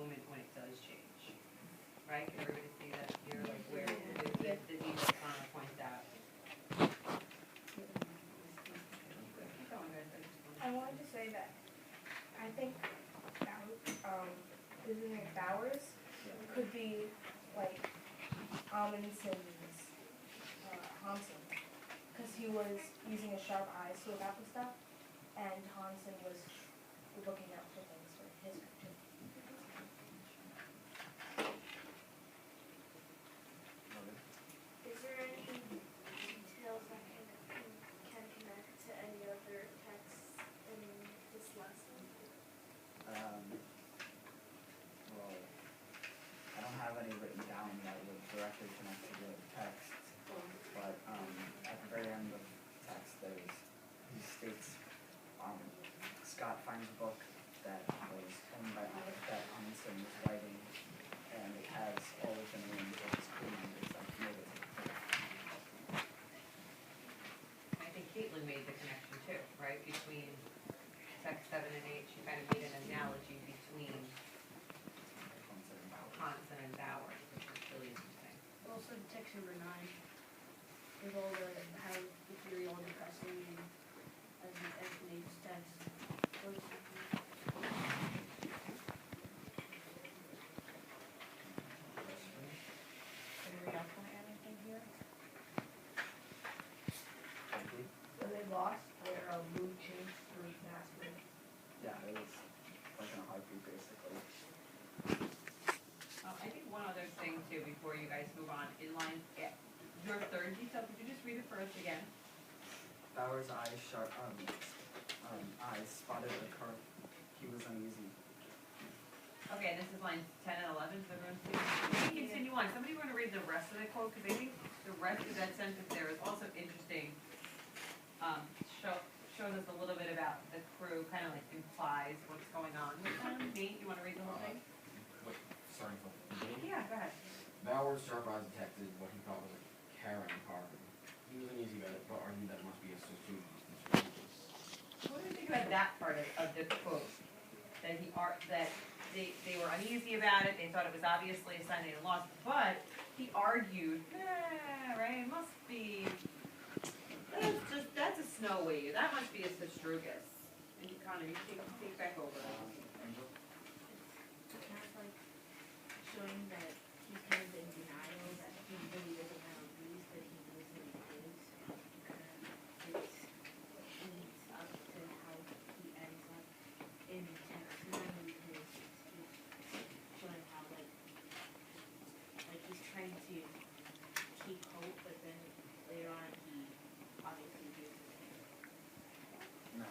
moment when it does change, right? Can everybody see that here, like where the deed that Connor points out? Keep going, guys, I just I wanted to say that I think his name Bowers could be like Amundsen's Hansen, because he was using his sharp eyes to look out for stuff, and Hansen was looking out for things for his country. Is there any details that can connect to any other texts in this lesson? Well, I don't have any written down that would directly connect to the text, but at the very end of the text, he states Scott finds a book that was owned by that Amundsen was writing, and it has all of the names of his crew members that committed. I think Caitlin made the connection too, right, between text 7 and 8. She kind of made an analogy between Hansen and Bowers, which is really interesting. Also, text number 9 with all the how the theory all depressing and as Nate's text. Anybody else want to add anything here? When they lost, their mood changed through master. Yeah, it was like in a heartbeat, basically. I think one other thing too, before you guys move on, in line, your third detail, could you just read it for us again? Bowers' eyes eyes spotted the curve. He was uneasy. Okay, this is lines 10 and 11, so everyone see. We can continue on. Somebody want to read the rest of the quote, because I think the rest of that sentence there is also interesting. Shows us a little bit about the crew, kind of like implies what's going on with them. Nate, you want to read the whole thing? Wait, starting from the beginning? Yeah, go ahead. Bowers' sharp eyes detected what he thought was a Karen carving. He was uneasy about it, but argued that it must be a suspicious. What do you think about that part of the quote? That they were uneasy about it, they thought it was obviously a sign they had lost, but he argued, right, it must be, that's a snow wave, that must be a Sestrugus. And Connor, you take back over. Angel? It's kind of like showing that he's kind of in denial that he really doesn't have a belief that he knows that he is. It leads up to how he ends up in text 9 because he's showing how like he's trying to keep hope, but then later on he obviously gives it. No.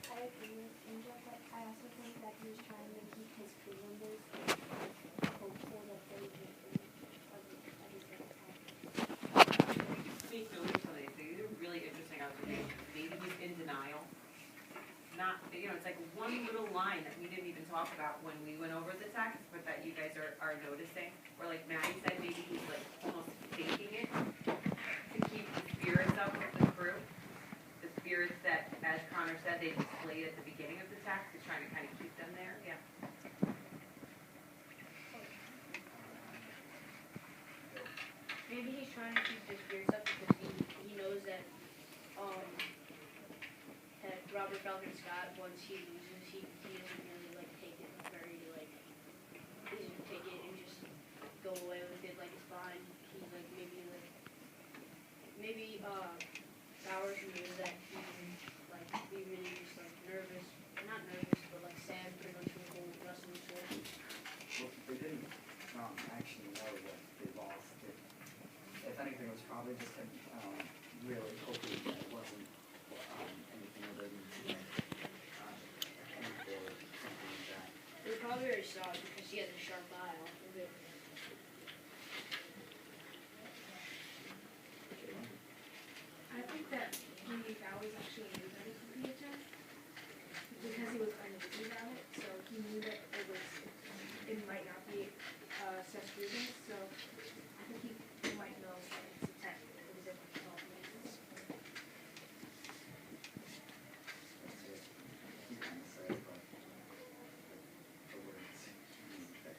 I agree with Angel, but I also think that he was trying to keep his crew members hopeful that they would get through everything that's happening. Me too, these are really interesting observations. Maybe he's in denial. Not, it's like one little line that we didn't even talk about when we went over the text, but that you guys are noticing. Where like Maddie said, maybe he's like almost faking it to keep the spirits up with the crew. The spirits that, as Connor said, they displayed at the beginning of the text, is trying to kind of keep them there. Yeah. Maybe he's trying to keep his spirits up because he knows that that Robert Falcon Scott, once he loses, he doesn't really like take it very like he doesn't take it and just go away with it like it's fine. He's like maybe Bowers knew that he would like be really just like nervous, not nervous but like sad pretty much for the whole wrestling show. Well, they didn't actually know that they lost. If anything, it was probably just him really hoping that it wasn't anything related to chemical or something like that. It was probably very sad because he has a sharp eye off of it. I think that maybe Bowers actually knew that it could be a gem because he was uneasy about it, so he knew that it might not be Sestrugus, so I think he might know that it's a tech with a different mechanism. That's what he kind of said, but the words mean that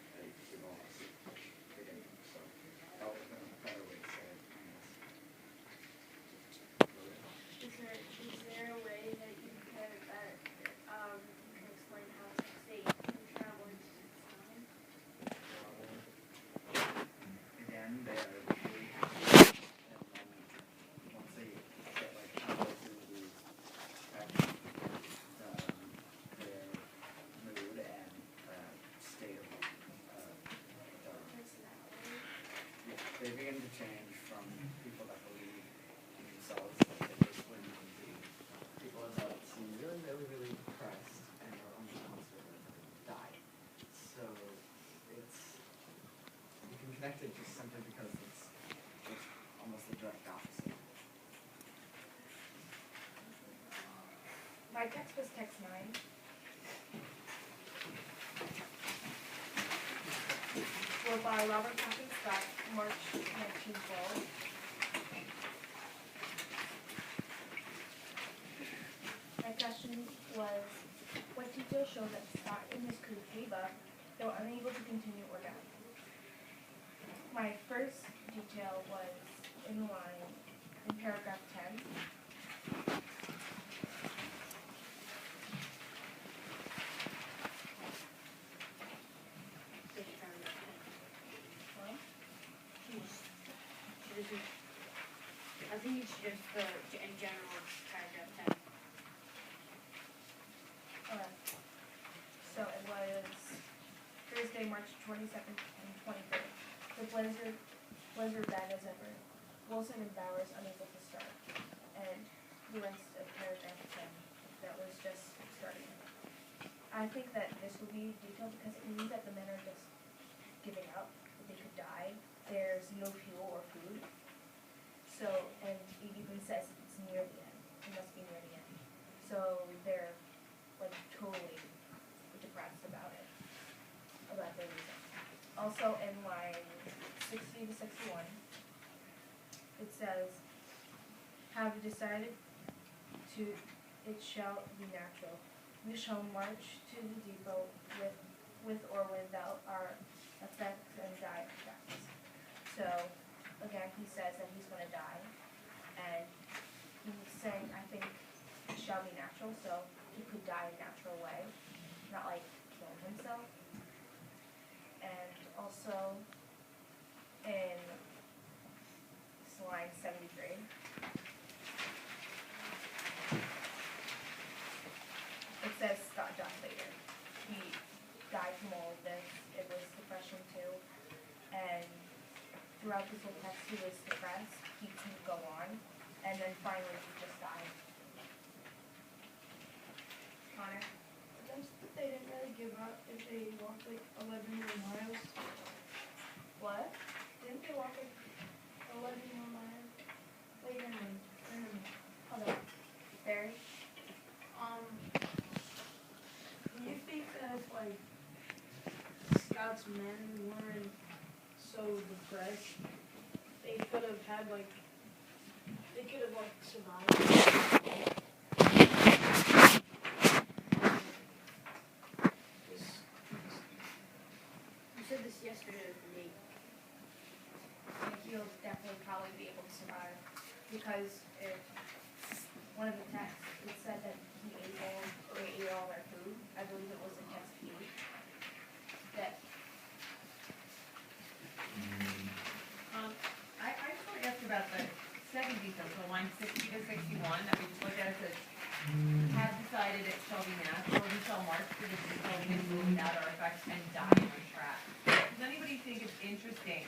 they begin to change from people that believe in themselves that they just wouldn't even be people that seem really, really, really depressed and are almost considered die. So it's you can connect it just simply because it's almost the direct opposite. My text was text 9. Were by Robert Captain Scott, March 1912. My question was, what details show that Scott and his crew gave up, they were unable to continue or die? My first detail was in paragraph 10. I think it's just the, in general, paragraph 10. Okay. So it was Thursday, March 22nd and 23rd. The blizzard bad as ever. Wilson and Bowers unable to start. And the rest of paragraph 10. That was just starting. I think that this would be detailed because it means that the men are just giving up. They could die. There's no fuel or food. So, and it even says it's near the end. It must be near the end. So they're like totally depressed about it, about their reason. Also in line 60 to 61, it says, have decided to, it shall be natural. We shall march to the depot with or without our effects and die effects. So, again, he says that he's going to die, and he's saying, I think it shall be natural, so he could die a natural way, not like killing himself. And also, in line 73, it says Scott died later. He died from all of this. It was depression too, and throughout this whole text, he was depressed. He couldn't go on, and then finally he just died. Connor? They didn't really give up if they walked like 11 more miles. What? Didn't they walk like 11 more miles? Wait a minute. Hold on. Barry? Do you think that if like Scott's men weren't so depressed, they could have had like, they could have like survived? You said this yesterday with me. And he'll definitely probably be able to survive, because if one of the texts, it said that he ate all their food. I believe it was in text 8. That I just want to ask about the second detail, so line 60 to 61, that we just looked at, it says, have decided it shall be natural, we shall march to the depot with or without our effects and die on track. Does anybody think it's interesting,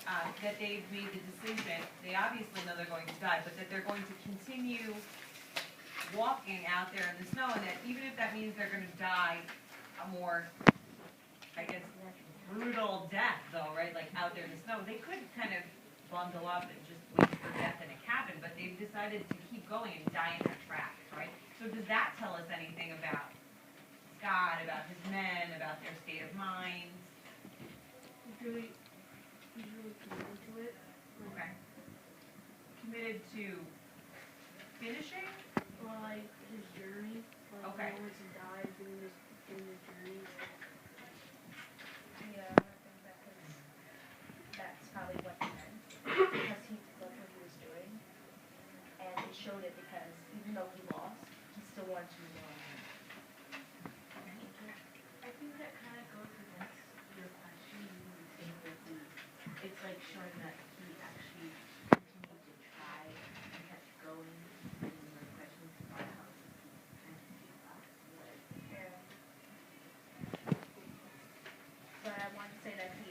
that they've made the decision, they obviously know they're going to die, but that they're going to continue walking out there in the snow, and that even if that means they're gonna die a more, I guess, brutal death though, right, like out there in the snow, they could kind of bundle up and just wait for death in a cabin, but they've decided to keep going and die in their tracks, right? So does that tell us anything about Scott, about his men, about their state of minds? He's really committed to it. Okay. Committed to finishing? Or like his journey. Like Okay. he wants to die doing this journey. Yeah, I think that's probably what he meant, because he loved what he was doing, and it showed it because even though he lost, he still wanted to move on. I think that kind